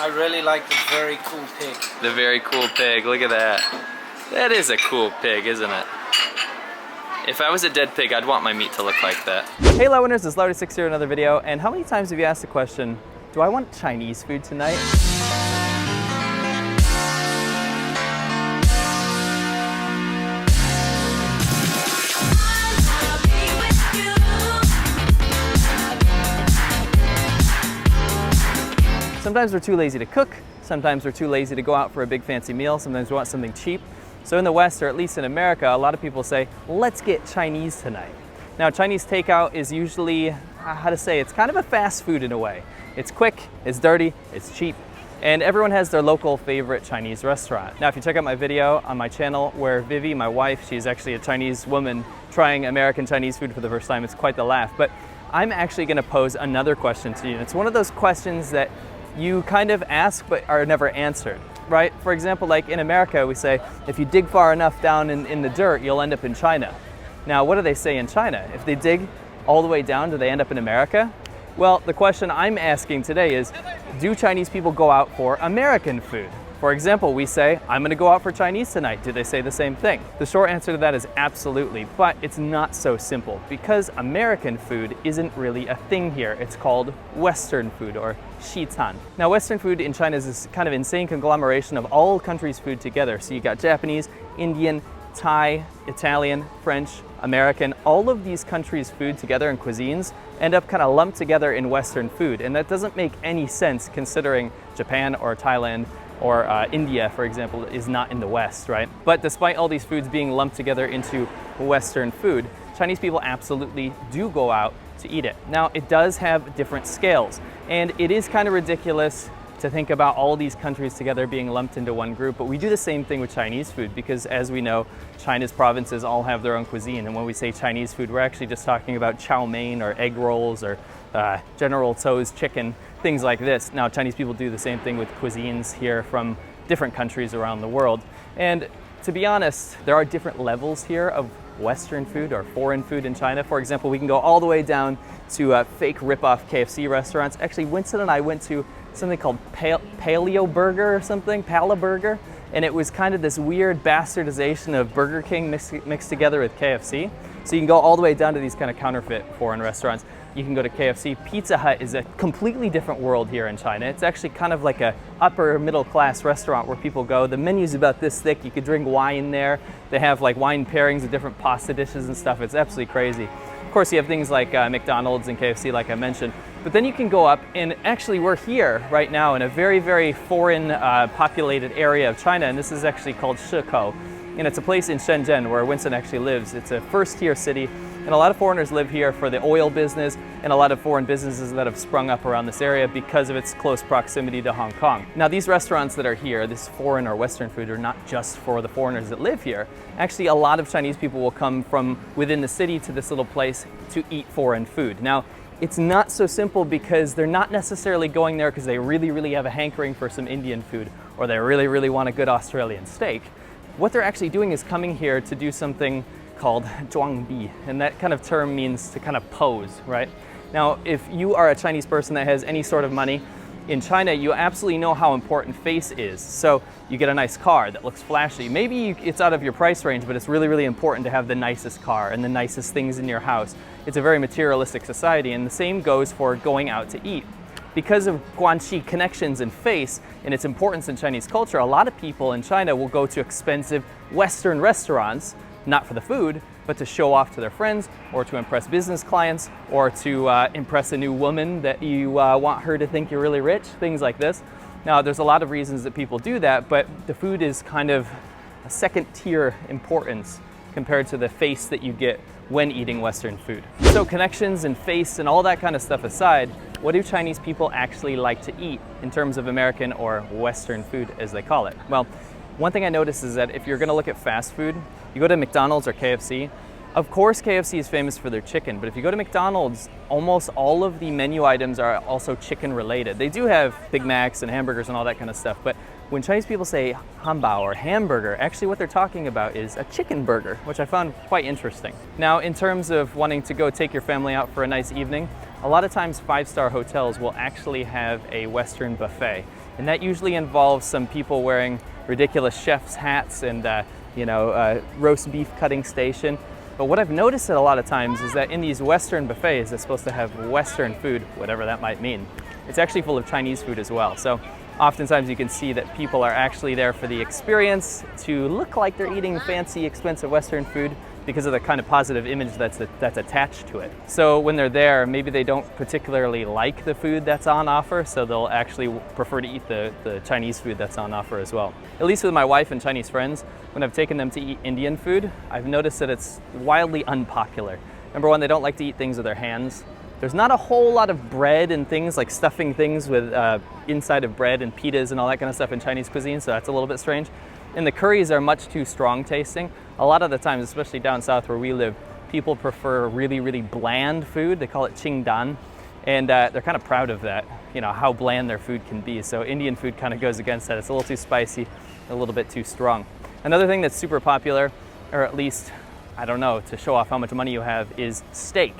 I really like the very cool pig. The very cool pig, look at that. That is a cool pig, isn't it? If I was a dead pig, I'd want my meat to look like that. Hey Laowinners, it's Laowinners here, another video. And how many times have you asked the question, do I want Chinese food tonight? Sometimes we're too lazy to cook, sometimes we're too lazy to go out for a big fancy meal, sometimes we want something cheap. So in the West, or at least in America, a lot of people say, let's get Chinese tonight. Now Chinese takeout is usually, how to say, it's kind of a fast food in a way. It's quick, it's dirty, it's cheap, and everyone has their local favorite Chinese restaurant. Now if you check out my video on my channel where Vivi, my wife, she's actually a Chinese woman trying American Chinese food for the first time, it's quite the laugh. But I'm actually gonna pose another question to you. It's one of those questions that you kind of ask but are never answered, right? For example, like in America, we say, if you dig far enough down in the dirt, you'll end up in China. Now, what do they say in China? If they dig all the way down, do they end up in America? Well, the question I'm asking today is, do Chinese people go out for American food? For example, we say, I'm gonna go out for Chinese tonight. Do they say the same thing? The short answer to that is absolutely, but it's not so simple because American food isn't really a thing here. It's called Western food or Xichan. Now, Western food in China is this kind of insane conglomeration of all countries' food together. So you got Japanese, Indian, Thai, Italian, French, American, all of these countries' food together and cuisines end up kind of lumped together in Western food. And that doesn't make any sense considering Japan or Thailand or India, for example, is not in the West, right? But despite all these foods being lumped together into Western food, Chinese people absolutely do go out to eat it. Now, it does have different scales, and it is kind of ridiculous to think about all these countries together being lumped into one group, but we do the same thing with Chinese food because, as we know, China's provinces all have their own cuisine, and when we say Chinese food, we're actually just talking about chow mein or egg rolls or General Tso's chicken, things like this. Now, Chinese people do the same thing with cuisines here from different countries around the world. And to be honest, there are different levels here of Western food or foreign food in China. For example, we can go all the way down to fake rip-off KFC restaurants. Actually, Winston and I went to something called Paleo Burger or something, Pala Burger, and it was kind of this weird bastardization of Burger King mixed together with KFC. So you can go all the way down to these kind of counterfeit foreign restaurants. You can go to KFC. Pizza Hut is a completely different world here in China. It's actually kind of like a upper middle class restaurant where people go. The menu's about this thick. You could drink wine there. They have like wine pairings of different pasta dishes and stuff. It's absolutely crazy. Of course, you have things like McDonald's and KFC, like I mentioned. But then you can go up, and actually we're here right now in a very, very foreign populated area of China, and this is actually called Shikou. And it's a place in Shenzhen where Winston actually lives. It's a first-tier city, and a lot of foreigners live here for the oil business and a lot of foreign businesses that have sprung up around this area because of its close proximity to Hong Kong. Now, these restaurants that are here, this foreign or Western food, are not just for the foreigners that live here. Actually, a lot of Chinese people will come from within the city to this little place to eat foreign food. Now, it's not so simple because they're not necessarily going there because they really, really have a hankering for some Indian food or they really, really want a good Australian steak. What they're actually doing is coming here to do something called zhuangbi, and that kind of term means to kind of pose, right? Now, if you are a Chinese person that has any sort of money, in China, you absolutely know how important face is. So you get a nice car that looks flashy. Maybe it's out of your price range, but it's really, really important to have the nicest car and the nicest things in your house. It's a very materialistic society, and the same goes for going out to eat. Because of guanxi connections and face and its importance in Chinese culture, a lot of people in China will go to expensive Western restaurants, not for the food, but to show off to their friends or to impress business clients or to impress a new woman that you want her to think you're really rich, things like this. Now, there's a lot of reasons that people do that, but the food is kind of a second-tier importance compared to the face that you get when eating Western food. So connections and face and all that kind of stuff aside, what do Chinese people actually like to eat in terms of American or Western food, as they call it? Well, one thing I noticed is that if you're gonna look at fast food, you go to McDonald's or KFC, of course KFC is famous for their chicken, but if you go to McDonald's, almost all of the menu items are also chicken related. They do have Big Macs and hamburgers and all that kind of stuff, but when Chinese people say hanbao or hamburger, actually what they're talking about is a chicken burger, which I found quite interesting. Now, in terms of wanting to go take your family out for a nice evening, a lot of times 5-star hotels will actually have a Western buffet. And that usually involves some people wearing ridiculous chef's hats and roast beef cutting station. But what I've noticed a lot of times is that in these Western buffets that's supposed to have Western food, whatever that might mean, it's actually full of Chinese food as well. So oftentimes you can see that people are actually there for the experience, to look like they're eating fancy, expensive Western food because of the kind of positive image that's attached to it. So when they're there, maybe they don't particularly like the food that's on offer, so they'll actually prefer to eat the Chinese food that's on offer as well. At least with my wife and Chinese friends, when I've taken them to eat Indian food, I've noticed that it's wildly unpopular. Number one, they don't like to eat things with their hands. There's not a whole lot of bread and things, like stuffing things with inside of bread and pitas and all that kind of stuff in Chinese cuisine, so that's a little bit strange. And the curries are much too strong tasting. A lot of the times, especially down south where we live, people prefer really, really bland food. They call it qingdan, and they're kind of proud of that, how bland their food can be. So Indian food kind of goes against that. It's a little too spicy, a little bit too strong. Another thing that's super popular, or at least, I don't know, to show off how much money you have, is steak.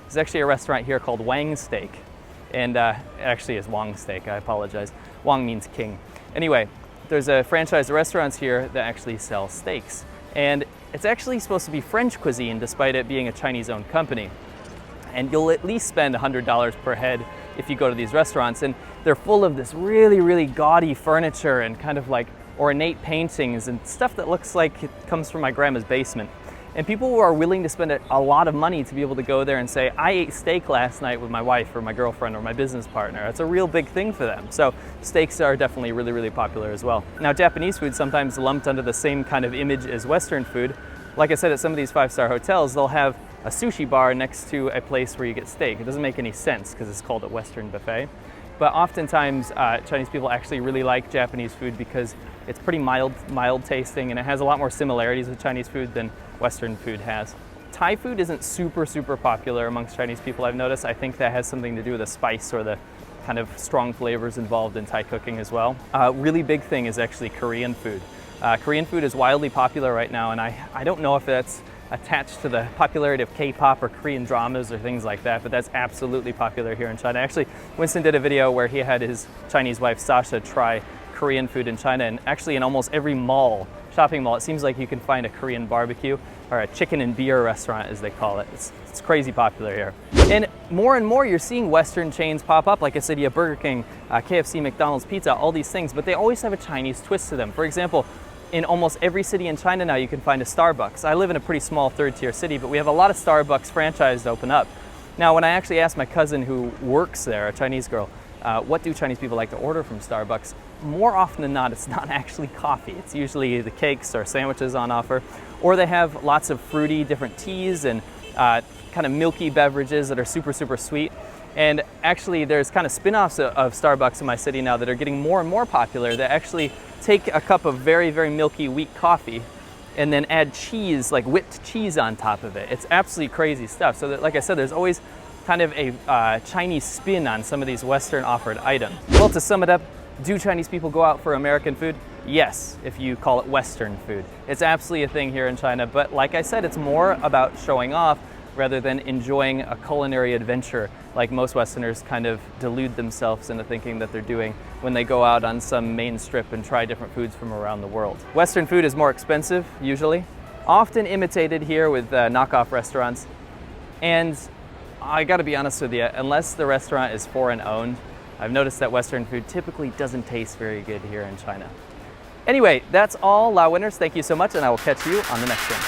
There's actually a restaurant here called Wang Steak, and it actually is Wang Steak, I apologize. Wang means king. Anyway, there's a franchise of restaurants here that actually sell steaks, and it's actually supposed to be French cuisine despite it being a Chinese-owned company. And you'll at least spend $100 per head if you go to these restaurants, and they're full of this really, really gaudy furniture and kind of like ornate paintings and stuff that looks like it comes from my grandma's basement. And people who are willing to spend a lot of money to be able to go there and say, I ate steak last night with my wife or my girlfriend or my business partner. It's a real big thing for them. So steaks are definitely really, really popular as well. Now, Japanese food sometimes lumped under the same kind of image as Western food. Like I said, at some of these 5-star hotels, they'll have a sushi bar next to a place where you get steak. It doesn't make any sense because it's called a Western buffet. But oftentimes, Chinese people actually really like Japanese food because it's pretty mild tasting, and it has a lot more similarities with Chinese food than Western food has. Thai food isn't super popular amongst Chinese people, I've noticed. I think that has something to do with the spice or the kind of strong flavors involved in Thai cooking as well. Really big thing is actually Korean food. Korean food is wildly popular right now, and I don't know if that's attached to the popularity of K-pop or Korean dramas or things like that, but that's absolutely popular here in China. Actually, Winston did a video where he had his Chinese wife Sasha try Korean food in China, and actually in almost every shopping mall, it seems like you can find a Korean barbecue, or a chicken and beer restaurant as they call it. It's crazy popular here. And more you're seeing Western chains pop up. Like I said, you have Burger King, KFC, McDonald's, pizza, all these things, but they always have a Chinese twist to them. For example, in almost every city in China now you can find a Starbucks. I live in a pretty small third-tier city, but we have a lot of Starbucks franchised open up. Now, when I actually asked my cousin who works there, a Chinese girl, what do Chinese people like to order from Starbucks? More often than not, it's not actually coffee. It's usually the cakes or sandwiches on offer, or they have lots of fruity different teas and kind of milky beverages that are super sweet. And actually, there's kind of spin-offs of Starbucks in my city now that are getting more and more popular that actually take a cup of very milky weak coffee and then add cheese, like whipped cheese on top of it. It's absolutely crazy stuff. So that, like I said, there's always kind of a Chinese spin on some of these Western offered items. Well, to sum it up, do Chinese people go out for American food? Yes, if you call it Western food. It's absolutely a thing here in China, but like I said, it's more about showing off rather than enjoying a culinary adventure like most Westerners kind of delude themselves into thinking that they're doing when they go out on some main strip and try different foods from around the world. Western food is more expensive, usually, often imitated here with knockoff restaurants. And I gotta be honest with you, unless the restaurant is foreign owned, I've noticed that Western food typically doesn't taste very good here in China. Anyway, that's all, Laowinners. Thank you so much, and I will catch you on the next one.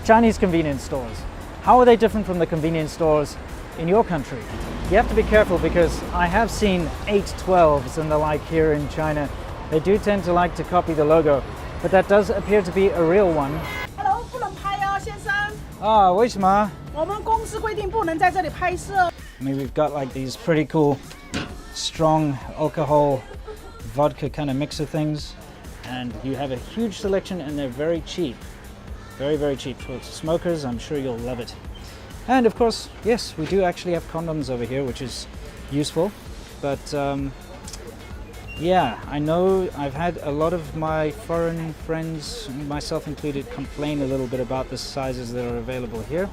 Chinese convenience stores. How are they different from the convenience stores in your country? You have to be careful because I have seen 812s and the like here in China. They do tend to like to copy the logo, but that does appear to be a real one. Hello, 不能拍啊，先生。为什么？我们公司规定不能在这里拍摄。 I mean, we've got like these pretty cool, strong alcohol, vodka kind of mixer things, and you have a huge selection and they're very cheap. Very cheap. For smokers, I'm sure you'll love it. And of course, yes, we do actually have condoms over here, which is useful, but Yeah, I know I've had a lot of my foreign friends, myself included, complain a little bit about the sizes that are available here.